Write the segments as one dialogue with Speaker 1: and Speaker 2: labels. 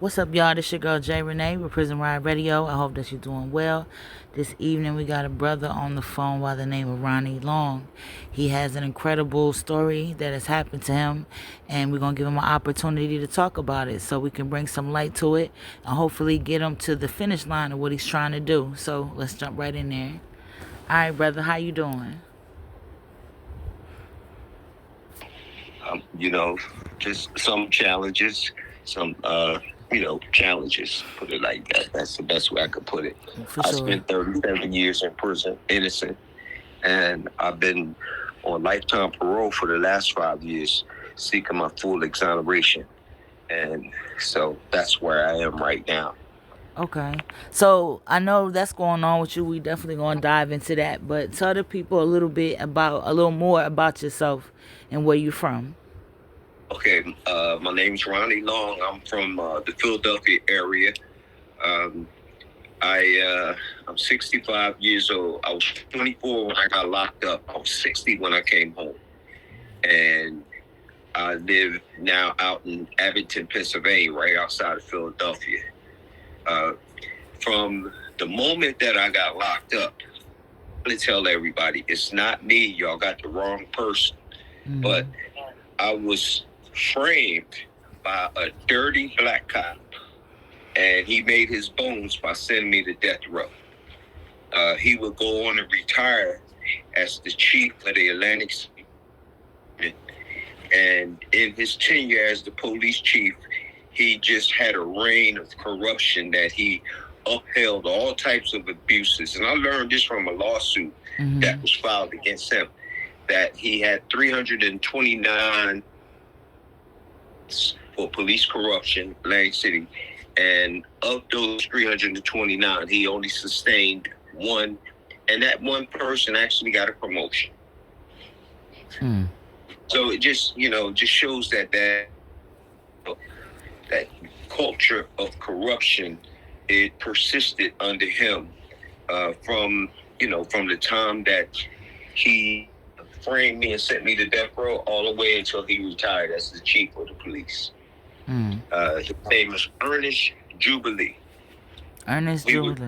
Speaker 1: What's up, y'all? This your girl J Renee with Prison Ride Radio. I hope that you're doing well. This evening we got a brother on the phone by the name of Ronnie Long. He has an incredible story that has happened to him, and we're gonna give him an opportunity to talk about it so we can bring some light to it and hopefully get him to the finish line of what he's trying to do. So let's jump right in there. All right, brother, how you doing?
Speaker 2: Just some challenges, challenges, put it like that. That's the best way I could put it.
Speaker 1: For
Speaker 2: I
Speaker 1: sure.
Speaker 2: spent 37 years in prison, innocent, and I've been on lifetime parole for the last 5 years, seeking my full exoneration. And so that's where I am right now.
Speaker 1: Okay. So I know that's going on with you. We definitely gonna dive into that. But tell the people a little more about yourself and where you from.
Speaker 2: Okay, my name's Ronnie Long. I'm from the Philadelphia area. Um, I'm 65 years old. I was 24 when I got locked up. I was 60 when I came home. And I live now out in Abington, Pennsylvania, right outside of Philadelphia. From the moment that I got locked up, I'm going to tell everybody, it's not me. Y'all got the wrong person.
Speaker 1: Mm-hmm.
Speaker 2: But I was framed by a dirty black cop, and he made his bones by sending me to death row. He would go on and retire as the chief of the Atlantic City. And in his tenure as the police chief, he just had a reign of corruption that he upheld all types of abuses. And I learned this from a lawsuit that was filed against him, that he had 329 for police corruption, Atlantic City. And of those 329, he only sustained one. And that one person actually got a promotion. So it just shows that culture of corruption, it persisted under him from the time that he framed me and sent me to death row all the way until he retired as the chief of the police. His name is Ernest Jubilee.
Speaker 1: Ernest Jubilee.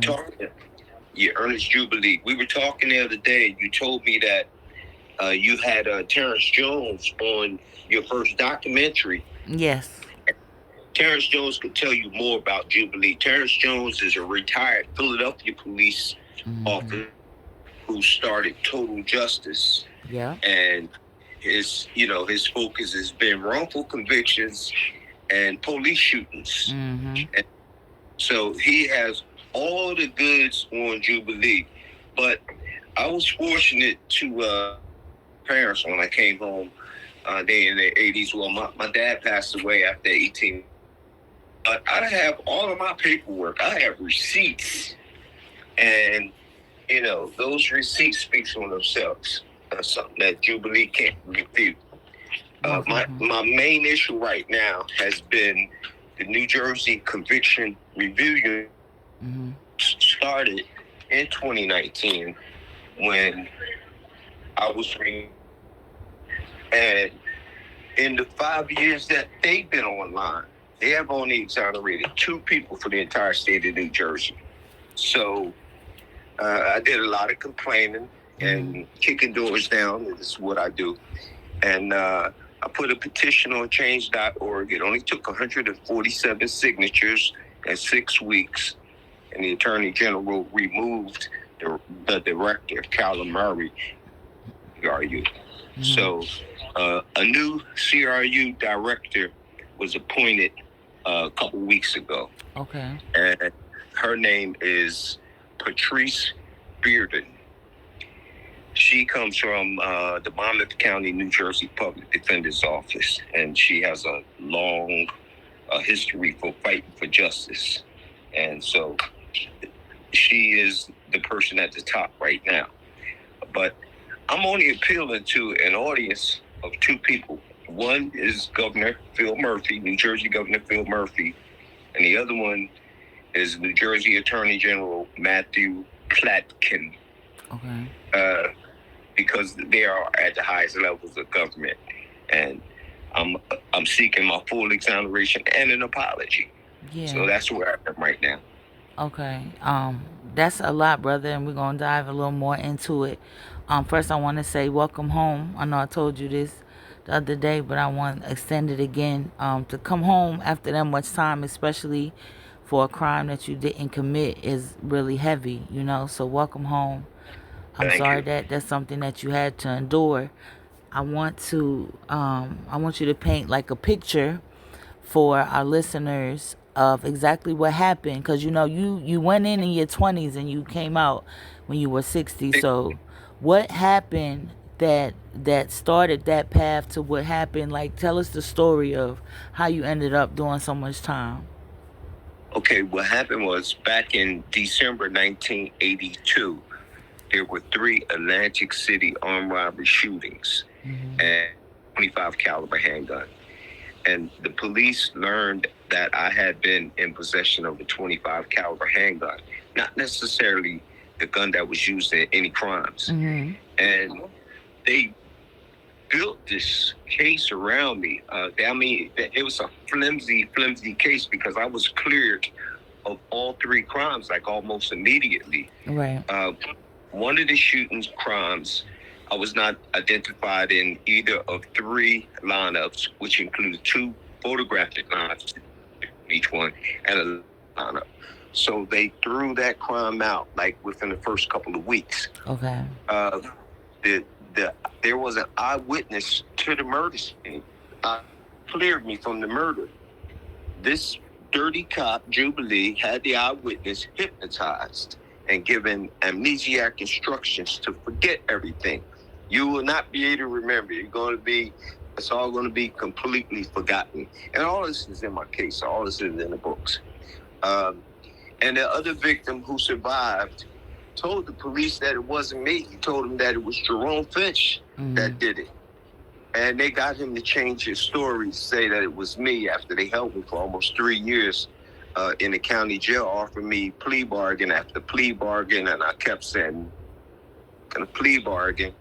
Speaker 2: Ernest Jubilee. We were talking the other day. You told me that you had Terrence Jones on your first documentary.
Speaker 1: Yes.
Speaker 2: Terrence Jones could tell you more about Jubilee. Terrence Jones is a retired Philadelphia police officer who started Total Justice.
Speaker 1: Yeah.
Speaker 2: And his focus has been wrongful convictions and police shootings. And so he has all the goods on Jubilee. But I was fortunate to parents when I came home. They in their 80s. Well, my dad passed away after 18. But I have all of my paperwork. I have receipts. And, those receipts speak for themselves. Something that Jubilee can't refute. My main issue right now has been the New Jersey Conviction Review started in 2019 when I was reading. And in the 5 years that they've been online, they have only exonerated 2 people for the entire state of New Jersey. So I did a lot of complaining and kicking doors down. Is what I do. And I put a petition on change.org. It only took 147 signatures in 6 weeks. And the Attorney General removed the director, Callum Murray, CRU. So a new CRU director was appointed a couple weeks ago.
Speaker 1: Okay.
Speaker 2: And her name is Patrice Bearden. She comes from the Monmouth County, New Jersey Public Defender's Office, and she has a long history for fighting for justice. And so she is the person at the top right now. But I'm only appealing to an audience of 2 people. One is Governor Phil Murphy, New Jersey Governor Phil Murphy, and the other one is New Jersey Attorney General Matthew Platkin.
Speaker 1: Okay.
Speaker 2: Because they are at the highest levels of government, and I'm seeking my full exoneration and an apology.
Speaker 1: Yeah.
Speaker 2: So that's where I am right now.
Speaker 1: Okay. That's a lot, brother, and we're gonna dive a little more into it. First I wanna say welcome home. I know I told you this the other day, but I want to extend it again. To come home after that much time, especially for a crime that you didn't commit, is really heavy, you know. So welcome home. I'm
Speaker 2: Thank
Speaker 1: sorry
Speaker 2: you.
Speaker 1: that that's something that you had to endure. I want you to paint like a picture for our listeners of exactly what happened, because you know you went in your 20s and you came out when you were 60. So what happened that started that path to what happened? Like, tell us the story of how you ended up doing so much time.
Speaker 2: Okay, what happened was back in December 1982, there were three Atlantic City armed robbery shootings and 25 caliber handgun. And the police learned that I had been in possession of a 25 caliber handgun, not necessarily the gun that was used in any crimes. And they built this case around me. I mean, it was a flimsy case because I was cleared of all three crimes like almost immediately.
Speaker 1: Right.
Speaker 2: One of the shootings crimes, I was not identified in either of three lineups, which included two photographic lineups, each one, and a lineup. So they threw that crime out like within the first couple of weeks.
Speaker 1: Okay.
Speaker 2: The there was an eyewitness to the murder scene. Cleared me from the murder. This dirty cop, Jubilee, had the eyewitness hypnotized and given amnesiac instructions to forget everything. You will not be able to remember. It's all going to be completely forgotten. And all this is in my case. All this is in the books. And the other victim who survived told the police that it wasn't me. He told them that it was Jerome Finch that did it. And they got him to change his story to say that it was me after they held me for almost 3 years in the county jail, offered me plea bargain after plea bargain, and I kept saying, a plea bargain.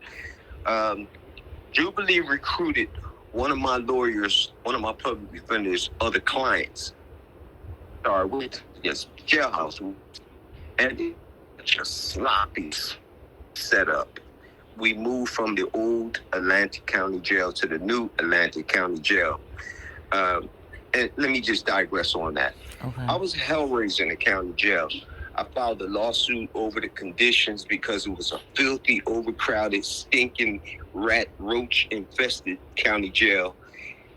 Speaker 2: Jubilee recruited one of my lawyers, one of my public defenders, other clients, with this jailhouse, and just sloppy setup. We moved from the old Atlantic County Jail to the new Atlantic County Jail. And let me just digress on that.
Speaker 1: Okay.
Speaker 2: I was a hellraiser in the county jail. I filed a lawsuit over the conditions because it was a filthy, overcrowded, stinking, rat, roach-infested county jail.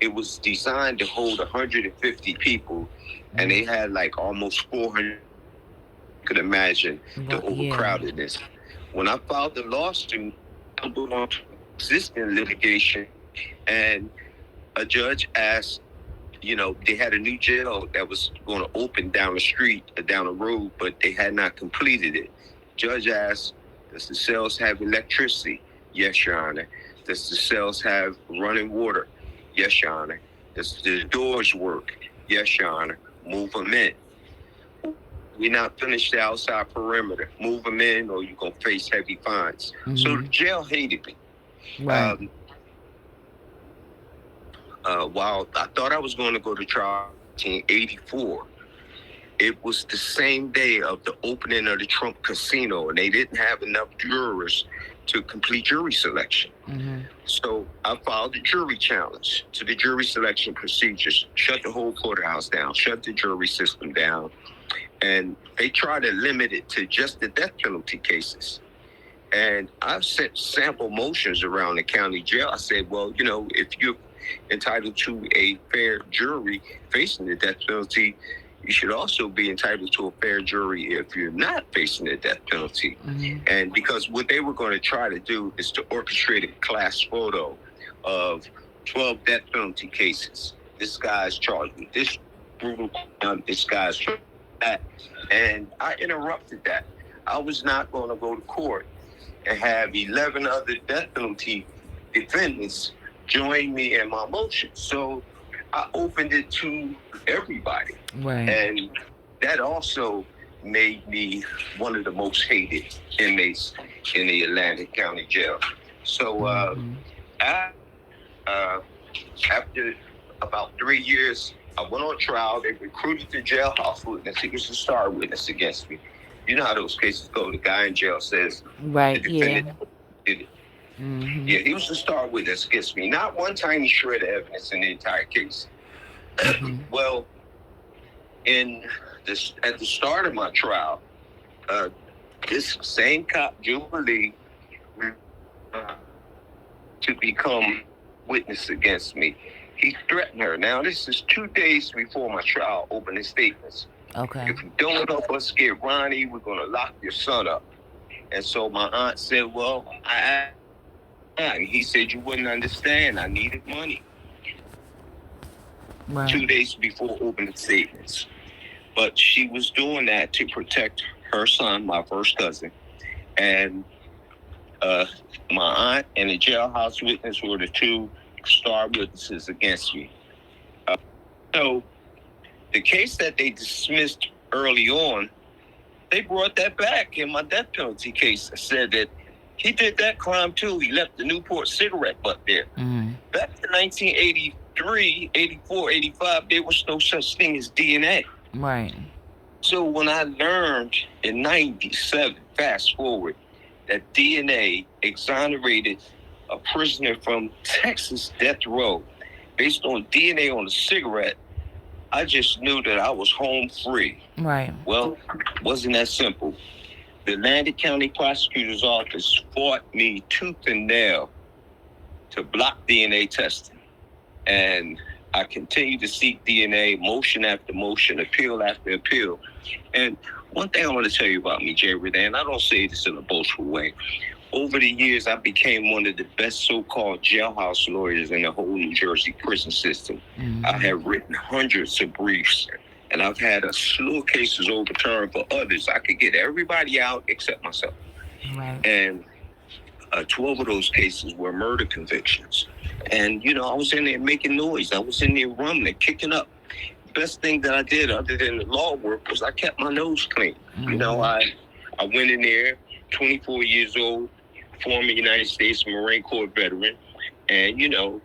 Speaker 2: It was designed to hold 150 people, and they had like almost 400. You could imagine the overcrowdedness. When I filed the lawsuit, I put on existing litigation, and a judge asked, they had a new jail that was going to open down the street, down the road, but they had not completed it. Judge asked, does the cells have electricity? Yes, Your Honor. Does the cells have running water? Yes, Your Honor. Does the doors work? Yes, Your Honor. Move them in. We not finished the outside perimeter. Move them in, or you're going to face heavy fines. So the jail hated me.
Speaker 1: Right.
Speaker 2: While I thought I was going to go to trial in 1984, it was the same day of the opening of the Trump Casino, and they didn't have enough jurors to complete jury selection. So I filed a jury challenge to the jury selection procedures, shut the whole courthouse down, shut the jury system down, and they tried to limit it to just the death penalty cases. And I sent sample motions around the county jail. I said, well, if you're entitled to a fair jury facing the death penalty, you should also be entitled to a fair jury if you're not facing the death penalty. And because what they were going to try to do is to orchestrate a class photo of 12 death penalty cases. This guy's charged with this brutal crime, this guy's charged with that. And I interrupted that. I was not going to go to court and have 11 other death penalty defendants join me in my motion. So I opened it to everybody.
Speaker 1: Right.
Speaker 2: And that also made me one of the most hated inmates in the Atlantic County Jail. So after about 3 years I went on trial. They recruited the jailhouse witness. He was the star witness against me. You know how those cases go. The guy in jail says
Speaker 1: Right.
Speaker 2: the
Speaker 1: Yeah.
Speaker 2: defendant did it. Yeah, he was the star witness against me. Not one tiny shred of evidence in the entire case. Well, at the start of my trial, this same cop, Jubilee, to become witness against me. He threatened her. Now, this is 2 days before my trial opening statements.
Speaker 1: Okay.
Speaker 2: If you don't help us get Ronnie, we're going to lock your son up. And so my aunt said, well, and he said, you wouldn't understand. I needed money.
Speaker 1: Right.
Speaker 2: 2 days before opening statements. But she was doing that to protect her son, my first cousin. And my aunt and the jailhouse witness were the two star witnesses against me. So the case that they dismissed early on, they brought that back in my death penalty case. Said that he did that crime too. He left the Newport cigarette butt there. Back in 1983, 84, 85, there was no such thing as DNA.
Speaker 1: Right.
Speaker 2: So when I learned in 97, fast forward, that DNA exonerated a prisoner from Texas death row based on DNA on a cigarette, I just knew that I was home free.
Speaker 1: Right.
Speaker 2: Well, it wasn't that simple. The Atlantic County Prosecutor's Office fought me tooth and nail to block DNA testing. And I continued to seek DNA, motion after motion, appeal after appeal. And one thing I want to tell you about me, Jay Renee, and I don't say this in a boastful way. Over the years, I became one of the best so-called jailhouse lawyers in the whole New Jersey prison system. I have written hundreds of briefs, and I've had a slew of cases overturned for others. I could get everybody out except myself.
Speaker 1: Right.
Speaker 2: And 12 of those cases were murder convictions. And, you know, I was in there making noise. I was in there rumbling, kicking up. Best thing that I did other than the law work was I kept my nose clean. You know, I went in there, 24 years old, former United States Marine Corps veteran. And, you know,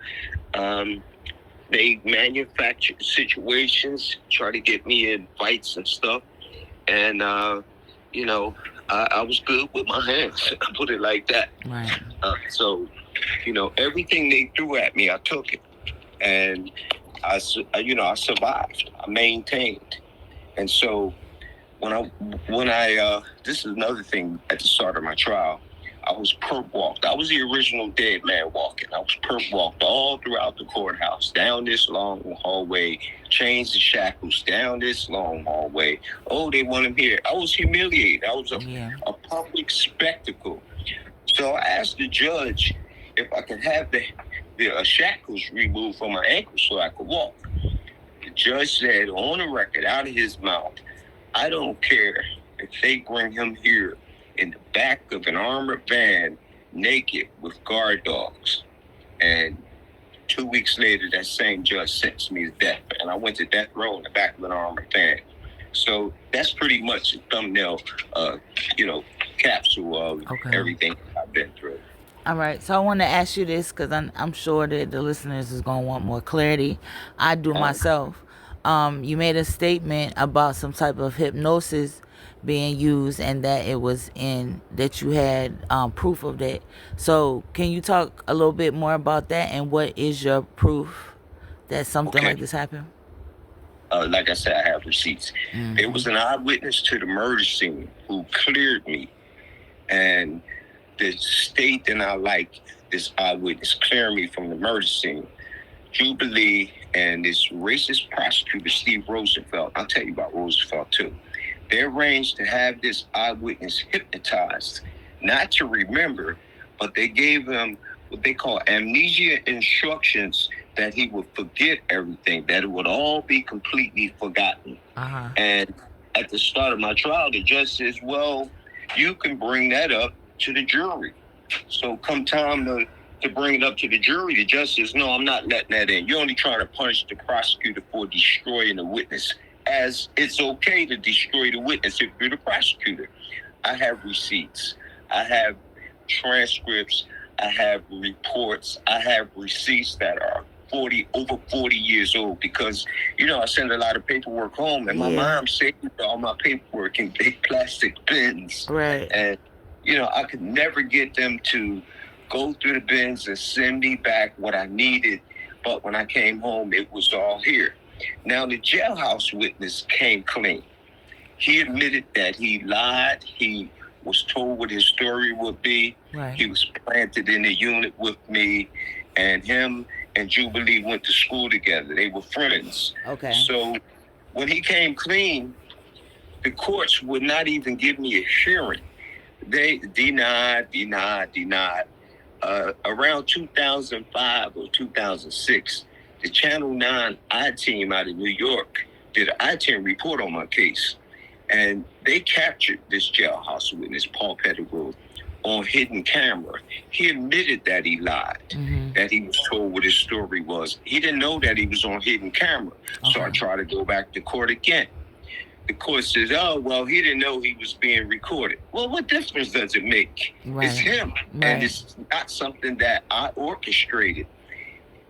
Speaker 2: they manufactured situations, try to get me in fights and stuff. And, you know, I was good with my hands. I put it like that.
Speaker 1: Right.
Speaker 2: So, you know, everything they threw at me, I took it. And I survived. I maintained. And so when I this is another thing at the start of my trial, I was perp walked. I was the original dead man walking. I was perp walked all throughout the courthouse, down this long hallway, chains and shackles, down this long hallway. Oh, they want him here. I was humiliated. I was a public spectacle. So I asked the judge if I could have the shackles removed from my ankles so I could walk. The judge said on the record, out of his mouth, I don't care if they bring him here in the back of an armored van, naked with guard dogs. And 2 weeks later, that same judge sentenced me to death. And I went to death row in the back of an armored van. So that's pretty much a thumbnail, capsule of everything I've been through.
Speaker 1: All right, so I want to ask you this because I'm sure that the listeners is going to want more clarity. I do myself. You made a statement about some type of hypnosis being used and that it was that you had proof of that. So can you talk a little bit more about that and what is your proof that something like this happened?
Speaker 2: Like I said, I have receipts. There was an eyewitness to the murder scene who cleared me, and the state that I like this eyewitness clearing me from the murder scene, Jubilee and this racist prosecutor, Steve Rosenfeld. I'll tell you about Rosenfeld too. They arranged to have this eyewitness hypnotized, not to remember, but they gave him what they call amnesia instructions that he would forget everything, that it would all be completely forgotten. And at the start of my trial, the judge says, well, you can bring that up to the jury. So come time to bring it up to the jury, the judge says, no, I'm not letting that in. You're only trying to punish the prosecutor for destroying the witness, as it's okay to destroy the witness if you're the prosecutor. I have receipts. I have transcripts. I have reports. I have receipts that are over 40 years old because, I sent a lot of paperwork home, and my mom saved all my paperwork in big plastic bins.
Speaker 1: Right.
Speaker 2: And, I could never get them to go through the bins and send me back what I needed. But when I came home, it was all here. Now, the jailhouse witness came clean. He admitted that he lied. He was told what his story would be.
Speaker 1: Right.
Speaker 2: He was planted in a unit with me, and him and Jubilee went to school together. They were friends.
Speaker 1: Okay.
Speaker 2: So when he came clean, the courts would not even give me a hearing. They denied. Around 2005 or 2006, the Channel 9 I-Team out of New York did an I-Team report on my case. And they captured this jailhouse witness, Paul Pettigrew, on hidden camera. He admitted that he lied, that he was told what his story was. He didn't know that he was on hidden camera. So I tried to go back to court again. The court says, oh, well, he didn't know he was being recorded. Well, what difference does it make?
Speaker 1: Right.
Speaker 2: It's him.
Speaker 1: Right.
Speaker 2: And it's not something that I orchestrated.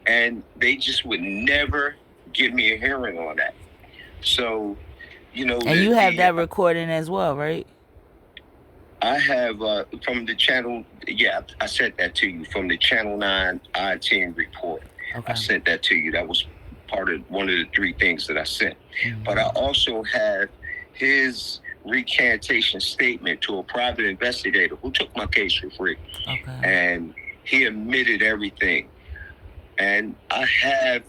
Speaker 2: And they just would never give me a hearing on that. So,
Speaker 1: And you have that recording as well, right?
Speaker 2: I have from the channel. Yeah, I sent that to you from the Channel 9 I-Team report.
Speaker 1: Okay.
Speaker 2: I sent that to you. That was part of one of the 3 things that I sent. But I also have his recantation statement to a private investigator who took my case for free.
Speaker 1: Okay.
Speaker 2: And he admitted everything. And I have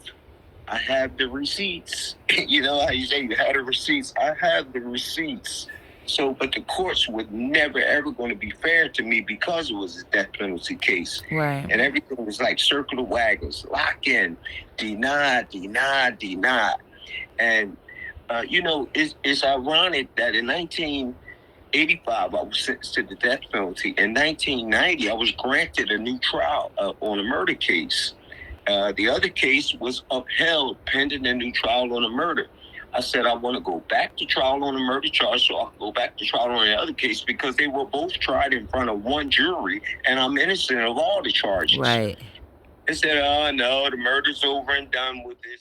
Speaker 2: the receipts. You know how you say you had the receipts? I have the receipts. So, but the courts would never, ever going to be fair to me because it was a death penalty case.
Speaker 1: Right.
Speaker 2: And everything was like circle the wagons, lock in, deny. And, it's ironic that in 1985, I was sentenced to the death penalty. In 1990, I was granted a new trial on a murder case. The other case was upheld pending a new trial on a murder. I said I want to go back to trial on a murder charge, so I'll go back to trial on the other case because they were both tried in front of one jury, and I'm innocent of all the charges.
Speaker 1: Right.
Speaker 2: They said, oh, no, the murder's over and done with this.